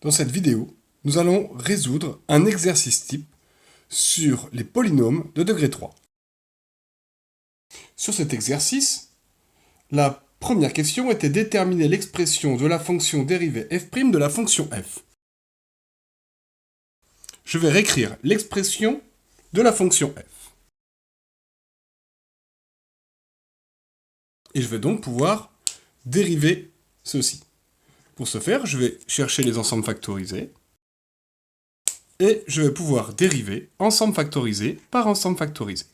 Dans cette vidéo, nous allons résoudre un exercice type sur les polynômes de degré 3. Sur cet exercice, la première question était déterminer l'expression de la fonction dérivée f' de la fonction f. Je vais réécrire l'expression de la fonction f. Et je vais donc pouvoir dériver ceci. Pour ce faire, je vais chercher les ensembles factorisés. Et je vais pouvoir dériver ensemble factorisé par ensemble factorisé.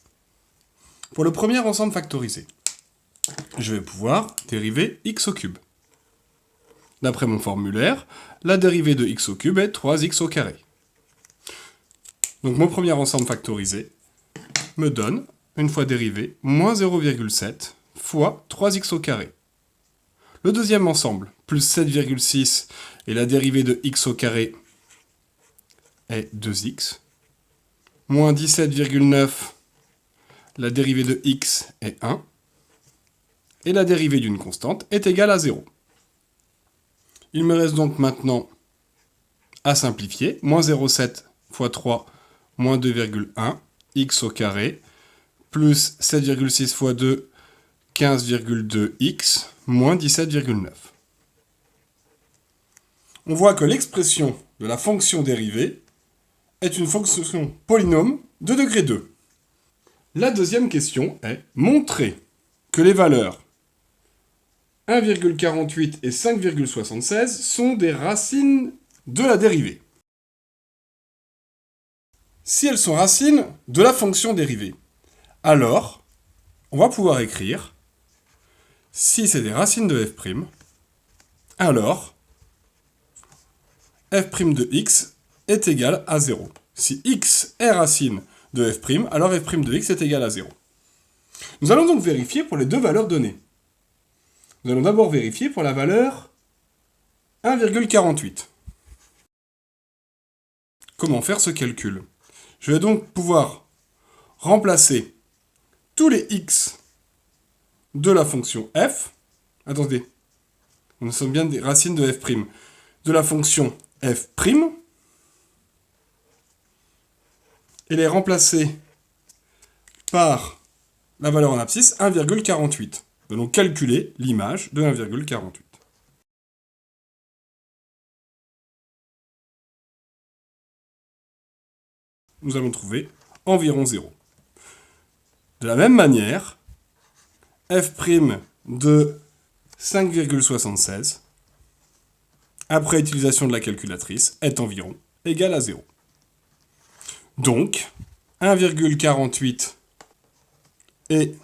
Pour le premier ensemble factorisé, je vais pouvoir dériver x au cube. D'après mon formulaire, la dérivée de x au cube est 3x au carré. Donc mon premier ensemble factorisé me donne, une fois dérivé, moins 0,7 fois 3x au carré. Le deuxième ensemble, plus 7,6, et la dérivée de x au carré est 2x. Moins 17,9, la dérivée de x est 1. Et la dérivée d'une constante est égale à 0. Il me reste donc maintenant à simplifier. Moins 0,7 fois 3, moins 2,1, x au carré, plus 7,6 fois 2, 15,2x, moins 17,9. On voit que l'expression de la fonction dérivée est une fonction polynôme de degré 2. La deuxième question est montrer que les valeurs 1,48 et 5,76 sont des racines de la dérivée. Si elles sont racines de la fonction dérivée, alors on va pouvoir écrire si c'est des racines de f', alors f' de x est égal à 0. Si x est racine de f', alors f' de x est égal à 0. Nous allons donc vérifier pour les deux valeurs données. Nous allons d'abord vérifier pour la valeur 1,48. Comment faire ce calcul? Je vais donc pouvoir remplacer tous les x de la fonction f. Attendez, nous sommes bien des racines de f'. De la fonction f', et les remplacer par la valeur en abscisse 1,48. Nous allons calculer l'image de 1,48. Nous allons trouver environ 0. De la même manière, f' de 5,76, après utilisation de la calculatrice, est environ égal à 0. Donc, 1,48 et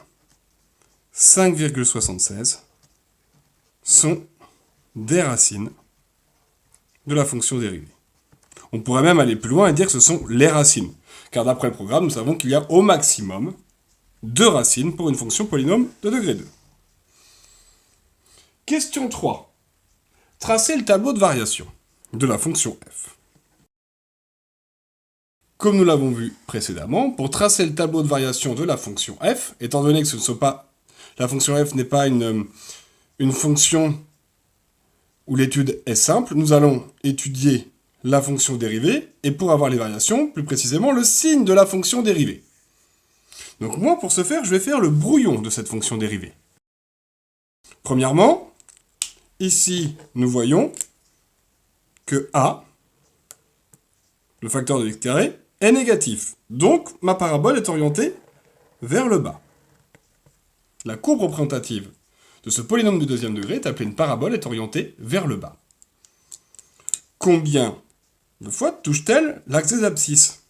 5,76 sont des racines de la fonction dérivée. On pourrait même aller plus loin et dire que ce sont les racines, car d'après le programme, nous savons qu'il y a au maximum 2 racines pour une fonction polynôme de degré 2. Question 3. Tracer le tableau de variation de la fonction f. Comme nous l'avons vu précédemment, pour tracer le tableau de variation de la fonction f, étant donné que la fonction f n'est pas une fonction où l'étude est simple, nous allons étudier la fonction dérivée, et pour avoir les variations, plus précisément le signe de la fonction dérivée. Donc moi, pour ce faire, je vais faire le brouillon de cette fonction dérivée. Premièrement, ici, nous voyons que a, le facteur de x carré, est négatif. Donc, ma parabole est orientée vers le bas. La courbe représentative de ce polynôme du deuxième degré est appelée une parabole, est orientée vers le bas. Combien de fois touche-t-elle l'axe des abscisses?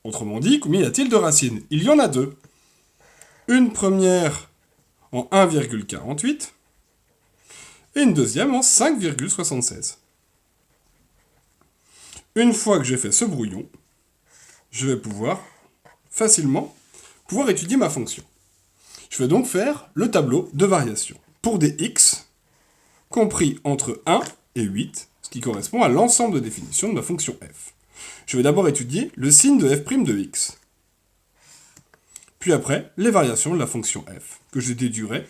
Autrement dit, combien y a-t-il de racines? Il y en a 2. Une première en 1,48 et une deuxième en 5,76. Une fois que j'ai fait ce brouillon, je vais facilement étudier ma fonction. Je vais donc faire le tableau de variation pour des x compris entre 1 et 8, ce qui correspond à l'ensemble de définitions de ma fonction f. Je vais d'abord étudier le signe de f' de x. Puis après, les variations de la fonction f, que je déduirai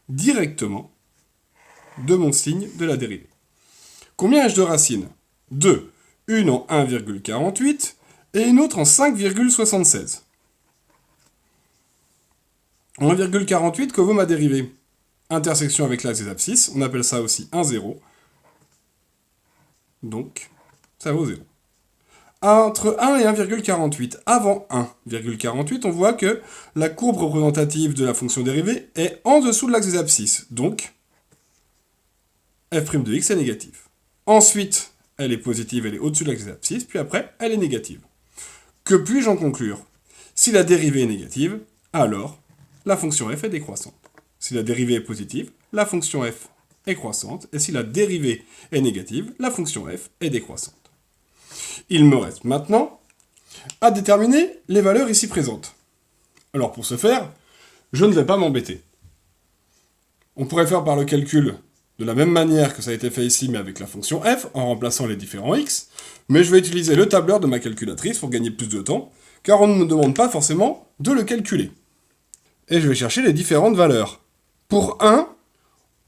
directement de mon signe de la dérivée. Combien ai-je de racines? deux. Une en 1,48 et une autre en 5,76. En 1,48, que vaut ma dérivée? Intersection avec l'axe des abscisses, on appelle ça aussi un 0. Donc, ça vaut 0. Entre 1 et 1,48, avant 1,48, on voit que la courbe représentative de la fonction dérivée est en dessous de l'axe des abscisses. Donc, f' de x est négative. Ensuite, elle est positive, elle est au-dessus de l'axe des abscisses, puis après, elle est négative. Que puis-je en conclure? Si la dérivée est négative, alors la fonction f est décroissante. Si la dérivée est positive, la fonction f est croissante, et si la dérivée est négative, la fonction f est décroissante. Il me reste maintenant à déterminer les valeurs ici présentes. Alors pour ce faire, je ne vais pas m'embêter. On pourrait faire par le calcul de la même manière que ça a été fait ici, mais avec la fonction f, en remplaçant les différents x, mais je vais utiliser le tableur de ma calculatrice pour gagner plus de temps, car on ne me demande pas forcément de le calculer. Et je vais chercher les différentes valeurs. Pour 1,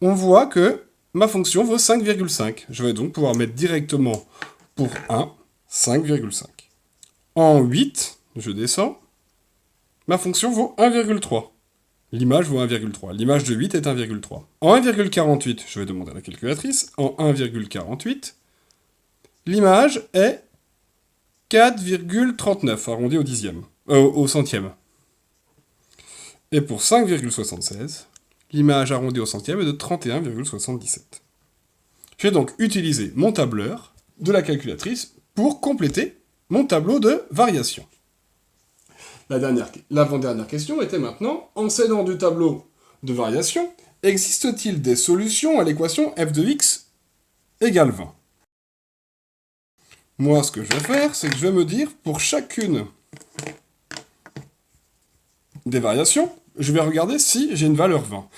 on voit que ma fonction vaut 5,5. Je vais donc pouvoir mettre directement pour 1, 5,5. En 8, je descends, ma fonction vaut 1,3. L'image vaut 1,3. L'image de 8 est 1,3. En 1,48, je vais demander à la calculatrice, en 1,48, l'image est 4,39, arrondi au dixième, au centième. Et pour 5,76, l'image arrondie au centième est de 31,77. Je vais donc utiliser mon tableur de la calculatrice pour compléter mon tableau de variation. L'avant-dernière question était maintenant, en s'aidant du tableau de variation, existe-t-il des solutions à l'équation f de x égale 20? Moi, ce que je vais faire, c'est que je vais me dire, pour chacune des variations, je vais regarder si j'ai une valeur 20.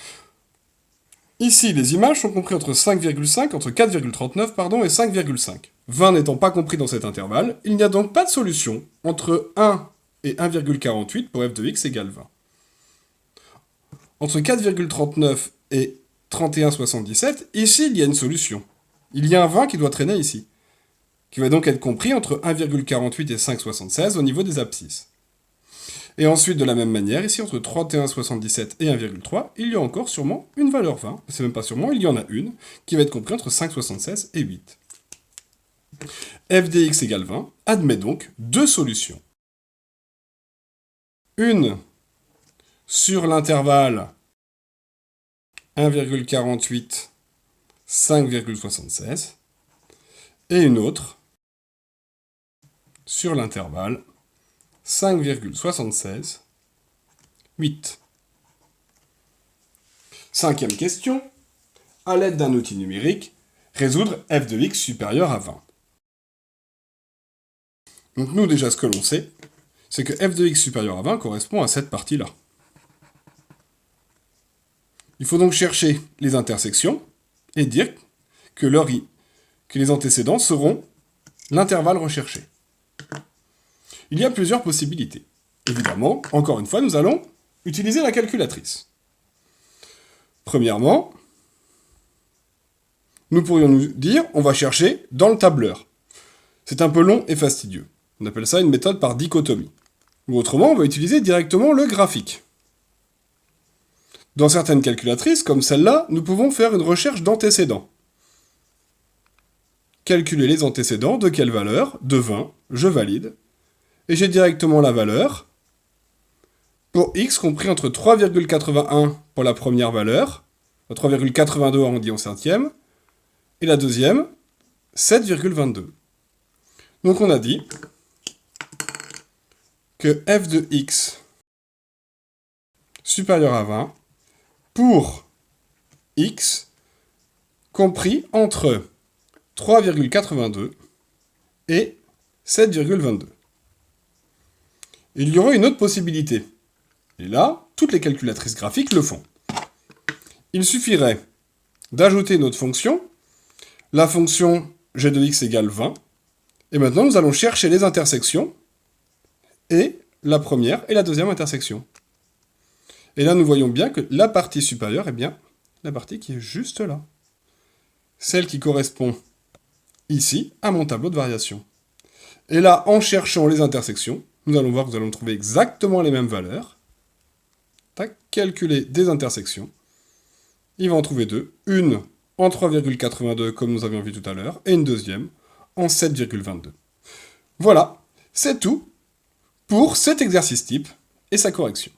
Ici, les images sont comprises entre 5,5, entre 4,39, pardon, et 5,5. 20 n'étant pas compris dans cet intervalle, il n'y a donc pas de solution entre 1 et 1,48 pour f de x égale 20. Entre 4,39 et 31,77, ici, il y a une solution. Il y a un 20 qui doit traîner ici, qui va donc être compris entre 1,48 et 5,76 au niveau des abscisses. Et ensuite, de la même manière, ici, entre 31,77 et 1,3, il y a encore sûrement une valeur 20. C'est même pas sûrement, il y en a une, qui va être comprise entre 5,76 et 8. f de x égale 20 admet donc deux solutions. Une sur l'intervalle 1,48, 5,76, et une autre sur l'intervalle 5,76, 8. Cinquième question. À l'aide d'un outil numérique, résoudre f de x supérieur à 20. Donc nous, déjà, ce que l'on sait, c'est que f de x supérieur à 20 correspond à cette partie-là. Il faut donc chercher les intersections et dire que les antécédents seront l'intervalle recherché. Il y a plusieurs possibilités. Évidemment, encore une fois, nous allons utiliser la calculatrice. Premièrement, nous pourrions nous dire, on va chercher dans le tableur. C'est un peu long et fastidieux. On appelle ça une méthode par dichotomie. Ou autrement, on va utiliser directement le graphique. Dans certaines calculatrices, comme celle-là, nous pouvons faire une recherche d'antécédents. Calculer les antécédents, de quelle valeur? De 20, je valide. Et j'ai directement la valeur pour x compris entre 3,81 pour la première valeur, 3,82 arrondi au centième, et la deuxième, 7,22. Donc on a dit que f de x supérieur à 20 pour x compris entre 3,82 et 7,22. Il y aurait une autre possibilité. Et là, toutes les calculatrices graphiques le font. Il suffirait d'ajouter notre fonction, la fonction g de x égale 20, et maintenant nous allons chercher les intersections, et la première et la deuxième intersection. Et là, nous voyons bien que la partie supérieure est bien la partie qui est juste là. Celle qui correspond ici, à mon tableau de variation. Et là, en cherchant les intersections, nous allons voir que nous allons trouver exactement les mêmes valeurs. Tac, calculer des intersections. Il va en trouver deux. Une en 3,82 comme nous avions vu tout à l'heure, et une deuxième en 7,22. Voilà, c'est tout pour cet exercice type et sa correction.